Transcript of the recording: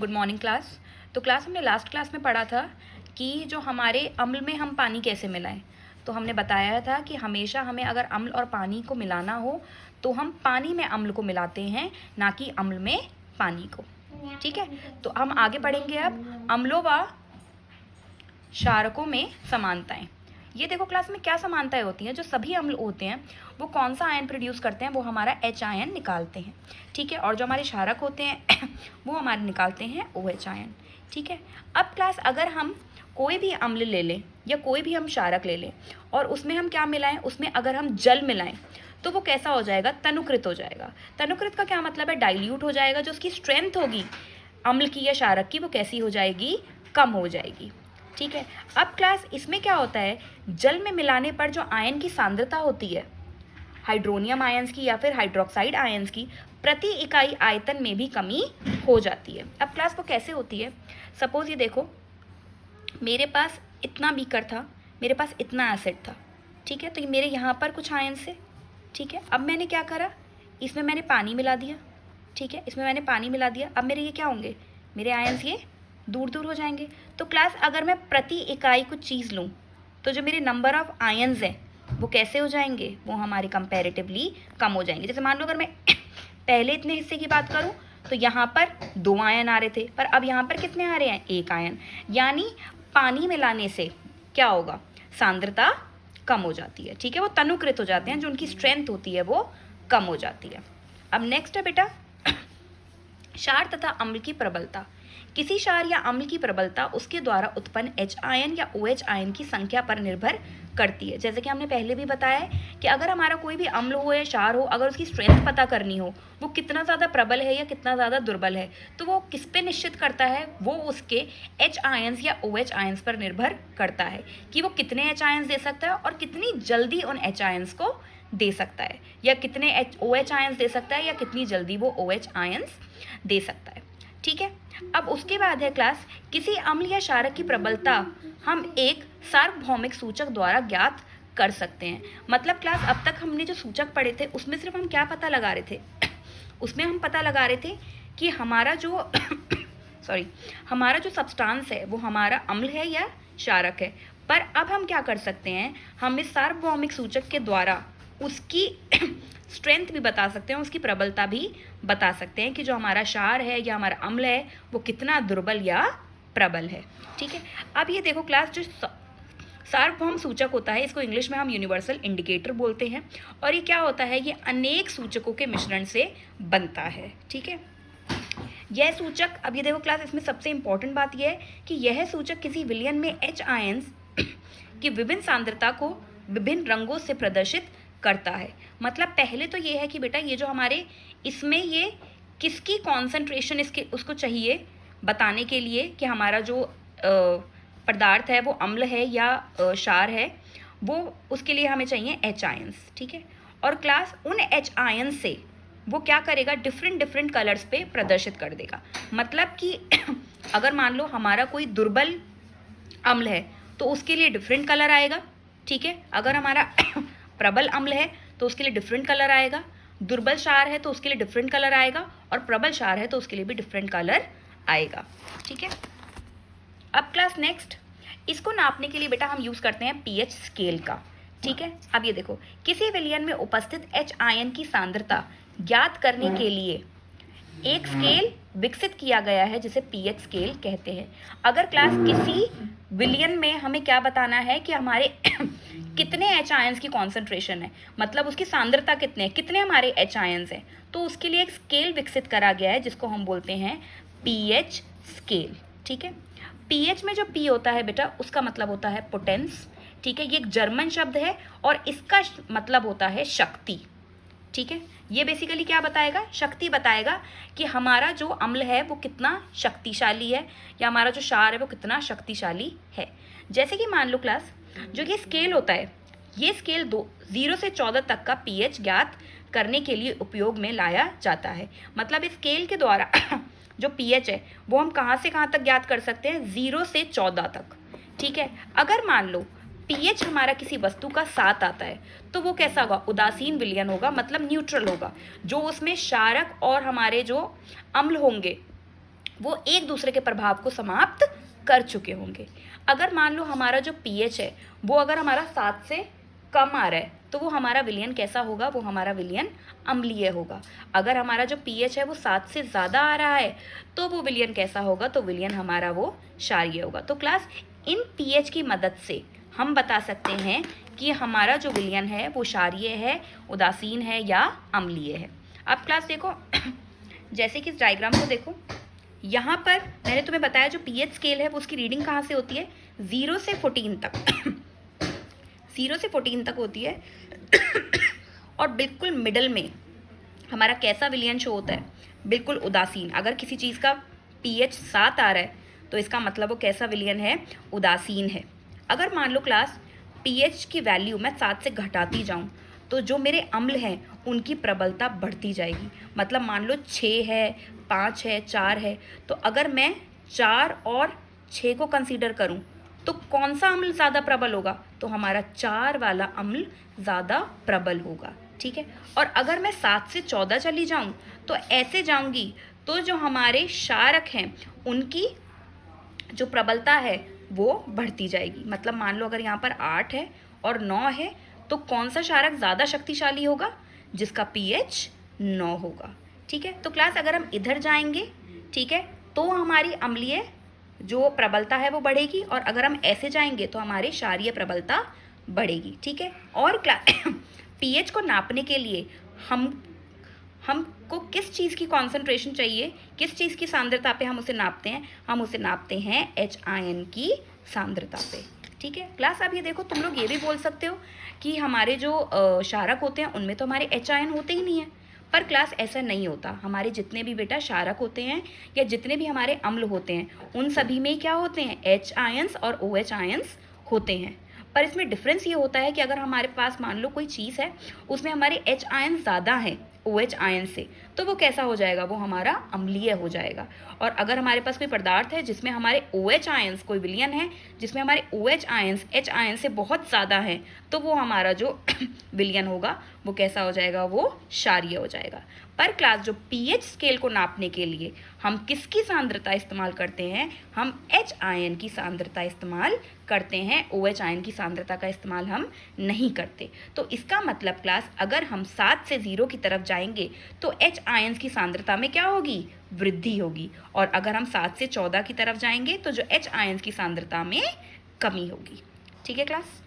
Good morning class. तो class हमने last class में पढ़ा था कि जो हमारे अम्ल में हम पानी कैसे मिलाएं। तो हमने बताया था कि हमेशा हमें अगर अम्ल और पानी को मिलाना हो तो हम पानी में अम्ल को मिलाते हैं, ना कि अम्ल में पानी को। ठीक है, तो हम आगे पढ़ेंगे अब अम्लों व क्षारकों में समानताएं। ये देखो क्लास में क्या समानताएं होती हैं। जो सभी अम्ल होते हैं वो कौन सा आयन प्रोड्यूस करते हैं, वो हमारा H आयन निकालते हैं। ठीक है, और जो हमारे क्षारक होते हैं वो हमारे निकालते हैं OH आयन। ठीक है, अब क्लास अगर हम कोई भी अम्ल ले लें या कोई भी हम क्षारक ले लें और उसमें हम क्या मिलाएं, उसमें अगर हम जल मिलाएं तो वो कैसा हो जाएगा, तनुकृत हो जाएगा। तनुकृत का क्या मतलब है, डाइल्यूट हो जाएगा। जो उसकी स्ट्रेंथ होगी अम्ल की या क्षारक की, वो कैसी हो जाएगी, कम हो जाएगी। ठीक है, अब क्लास इसमें क्या होता है, जल में मिलाने पर जो आयन की सांद्रता होती है हाइड्रोनियम आयंस की या फिर हाइड्रोक्साइड आयंस की, प्रति इकाई आयतन में भी कमी हो जाती है। अब क्लास वो कैसे होती है, सपोज ये देखो मेरे पास इतना बीकर था, मेरे पास इतना एसिड था। ठीक है, तो ये मेरे यहाँ पर कुछ आयंस है। ठीक है, अब मैंने क्या करा, इसमें मैंने पानी मिला दिया। ठीक है, इसमें मैंने पानी मिला दिया। अब मेरे ये क्या होंगे, मेरे आयंस ये दूर दूर हो जाएंगे। तो क्लास अगर मैं प्रति इकाई कुछ चीज़ लूँ तो जो मेरे नंबर ऑफ आयंस हैं वो कैसे हो जाएंगे, वो हमारे कंपैरेटिवली कम हो जाएंगे। जैसे मान लो अगर मैं पहले इतने हिस्से की बात करूँ तो यहाँ पर 2 आयन आ रहे थे, पर अब यहाँ पर कितने आ रहे हैं, 1 आयन। यानी पानी मिलाने से क्या होगा, सांद्रता कम हो जाती है। ठीक है, वो तनुकृत हो जाते हैं, जो उनकी स्ट्रेंथ होती है वो कम हो जाती है। अब नेक्स्ट है बेटा क्षार तथा अम्ल की प्रबलता। किसी क्षार या अम्ल की प्रबलता उसके द्वारा उत्पन्न H आयन या OH आयन की संख्या पर निर्भर करती है। जैसे कि हमने पहले भी बताया है कि अगर हमारा कोई भी अम्ल हो या क्षार हो, अगर उसकी स्ट्रेंथ पता करनी हो, वो कितना ज़्यादा प्रबल है या कितना ज़्यादा दुर्बल है, तो वो किस पे निश्चित करता है, वो उसके H आयंस या OH आयंस पर निर्भर करता है कि वो कितने H आयंस दे सकता है और कितनी जल्दी उन H आयंस को दे सकता है, या कितने OH आयंस दे सकता है या कितनी जल्दी वो OH आयंस दे सकता है। ठीक है, अब उसके बाद है क्लास किसी अम्ल या क्षारक की प्रबलता हम एक सार्वभौमिक सूचक द्वारा ज्ञात कर सकते हैं। मतलब क्लास अब तक हमने जो सूचक पढ़े थे उसमें सिर्फ हम क्या पता लगा रहे थे, उसमें हम पता लगा रहे थे कि हमारा जो हमारा जो सब्सटेंस है वो हमारा अम्ल है या क्षारक है। पर अब हम क्या कर सकते हैं, हम इस सार्वभौमिक सूचक के द्वारा उसकी स्ट्रेंथ भी बता सकते हैं, उसकी प्रबलता भी बता सकते हैं कि जो हमारा क्षार है या हमारा अम्ल है वो कितना दुर्बल या प्रबल है। ठीक है, अब ये देखो क्लास जो सार्वभौम सूचक होता है, इसको इंग्लिश में हम यूनिवर्सल इंडिकेटर बोलते हैं, और ये क्या होता है, ये अनेक सूचकों के मिश्रण से बनता है। ठीक है, यह सूचक, अब ये देखो क्लास इसमें सबसे इंपॉर्टेंट बात यह है कि यह सूचक किसी विलयन में H आयंस की विभिन्न सांद्रता को विभिन्न रंगों से प्रदर्शित करता है। मतलब पहले तो ये है कि बेटा ये जो हमारे इसमें ये किसकी कॉन्सेंट्रेशन इसके उसको चाहिए बताने के लिए कि हमारा जो पदार्थ है वो अम्ल है या क्षार है, वो उसके लिए हमें चाहिए H आयंस। ठीक है, और क्लास उन H आयंस से वो क्या करेगा, डिफरेंट कलर्स पे प्रदर्शित कर देगा। मतलब कि अगर मान लो हमारा कोई दुर्बल अम्ल है तो उसके लिए डिफरेंट कलर आएगा। ठीक है, अगर हमारा प्रबल अम्ल है तो उसके लिए डिफरेंट कलर आएगा, दुर्बल क्षार है तो उसके लिए डिफरेंट कलर आएगा, और प्रबल क्षार है तो उसके लिए भी डिफरेंट कलर आएगा। ठीक है, अब क्लास नेक्स्ट इसको नापने के लिए बेटा हम यूज़ करते हैं pH स्केल का। ठीक है, अब ये देखो किसी विलयन में उपस्थित H आयन की सांद्रता ज्ञात करने के लिए एक स्केल विकसित किया गया है जिसे pH स्केल कहते हैं। अगर क्लास किसी विलयन में हमें क्या बताना है कि हमारे कितने H आयंस की कॉन्सेंट्रेशन है, मतलब उसकी सांद्रता कितने हमारे H आयंस हैं, तो उसके लिए एक स्केल विकसित करा गया है जिसको हम बोलते हैं pH स्केल। ठीक है, pH में जो P होता है बेटा उसका मतलब होता है पोटेंस। ठीक है, ये एक जर्मन शब्द है और इसका मतलब होता है शक्ति। ठीक है, ये बेसिकली क्या बताएगा, शक्ति बताएगा कि हमारा जो अम्ल है वो कितना शक्तिशाली है या हमारा जो क्षार है वो कितना शक्तिशाली है। जैसे कि मान लो क्लास जो ये स्केल होता है, ये स्केल 0 से 14 तक का pH ज्ञात करने के लिए उपयोग में लाया जाता है। मतलब इस स्केल के द्वारा जो pH है वो हम कहाँ से कहाँ तक ज्ञात कर सकते हैं, 0 से 14 तक। ठीक है, अगर मान लो pH हमारा किसी वस्तु का 7 आता है तो वो कैसा होगा, उदासीन विलयन होगा, मतलब न्यूट्रल होगा। जो उसमें क्षारक और हमारे जो अम्ल होंगे वो एक दूसरे के प्रभाव को समाप्त कर चुके होंगे। अगर मान लो हमारा जो पीएच है वो अगर हमारा 7 से कम आ रहा है तो वो हमारा विलयन कैसा होगा? वो हमारा विलयन अम्लीय होगा। अगर हमारा जो पीएच है वो 7 से ज़्यादा आ रहा है तो वो विलयन कैसा होगा? तो विलयन हमारा वो क्षारीय होगा। तो क्लास इन पीएच की मदद से हम बता सकते हैं कि हमारा जो विलयन है वो क्षारीय है, उदासीन है या अम्लीय है। अब क्लास देखो जैसे कि इस डायग्राम को देखो, यहाँ पर मैंने तुम्हें बताया जो पीएच स्केल है वो उसकी रीडिंग कहाँ से होती है? 0 से 14 तक 0 से 14 तक होती है और बिल्कुल मिडल में हमारा कैसा विलयन शो होता है? बिल्कुल उदासीन। अगर किसी चीज़ का पीएच 7 आ रहा है तो इसका मतलब वो कैसा विलयन है? उदासीन है। अगर मान लो क्लास पीएच की वैल्यू मैं 7 से घटाती जाऊं तो जो मेरे अम्ल हैं उनकी प्रबलता बढ़ती जाएगी। मतलब मान लो 6 है, 5 है, 4 है, तो अगर मैं 4 और 6 को कंसीडर करूं तो कौन सा अम्ल ज़्यादा प्रबल होगा? तो हमारा 4 वाला अम्ल ज़्यादा प्रबल होगा। ठीक है। और अगर मैं 7 से 14 चली जाऊं तो ऐसे जाऊंगी तो जो हमारे क्षारक हैं उनकी जो प्रबलता है वो बढ़ती जाएगी। मतलब मान लो अगर यहाँ पर 8 है और 9 है तो कौन सा क्षारक ज़्यादा शक्तिशाली होगा? जिसका पीएच 9 होगा। ठीक है। तो क्लास अगर हम इधर जाएंगे, ठीक है, तो हमारी अम्लीय जो प्रबलता है वो बढ़ेगी और अगर हम ऐसे जाएंगे तो हमारी क्षारीय प्रबलता बढ़ेगी। ठीक है। और क्लास पीएच को नापने के लिए हमको किस चीज़ की कॉन्सेंट्रेशन चाहिए? किस चीज़ की सांद्रता पे हम उसे नापते हैं? हम उसे नापते हैं एच आयन की सांद्रता पे। ठीक है। क्लास अब ये देखो, तुम लोग ये भी बोल सकते हो कि हमारे जो क्षारक होते हैं उनमें तो हमारे एच आयन होते ही नहीं है। पर क्लास ऐसा नहीं होता। हमारे जितने भी बेटा क्षारक होते हैं या जितने भी हमारे अम्ल होते हैं उन सभी में क्या होते हैं? एच आयंस और ओ एच आयंस होते हैं। पर इसमें डिफरेंस ये होता है कि अगर हमारे पास मान लो कोई चीज़ है उसमें हमारे एच आयन ज़्यादा हैं OH आयन से, तो वो कैसा हो जाएगा? वो हमारा अम्लीय हो जाएगा। और अगर हमारे पास कोई पदार्थ है जिसमें हमारे OH आयंस, कोई विलयन है जिसमें हमारे OH आयंस H आयन से बहुत ज़्यादा हैं, तो वो हमारा जो विलयन होगा वो कैसा हो जाएगा? वो क्षारीय हो जाएगा। पर क्लास जो पीएच स्केल को नापने के लिए हम किसकी सांद्रता इस्तेमाल करते हैं? हम H आयन की सांद्रता इस्तेमाल करते हैं। OH आयन की सांद्रता का इस्तेमाल हम नहीं करते। तो इसका मतलब क्लास अगर हम 7 से 0 की तरफ जाएंगे तो H आयंस की सांद्रता में क्या होगी? वृद्धि होगी। और अगर हम 7 से 14 की तरफ जाएंगे तो जो H आयंस की सांद्रता में कमी होगी। ठीक है क्लास।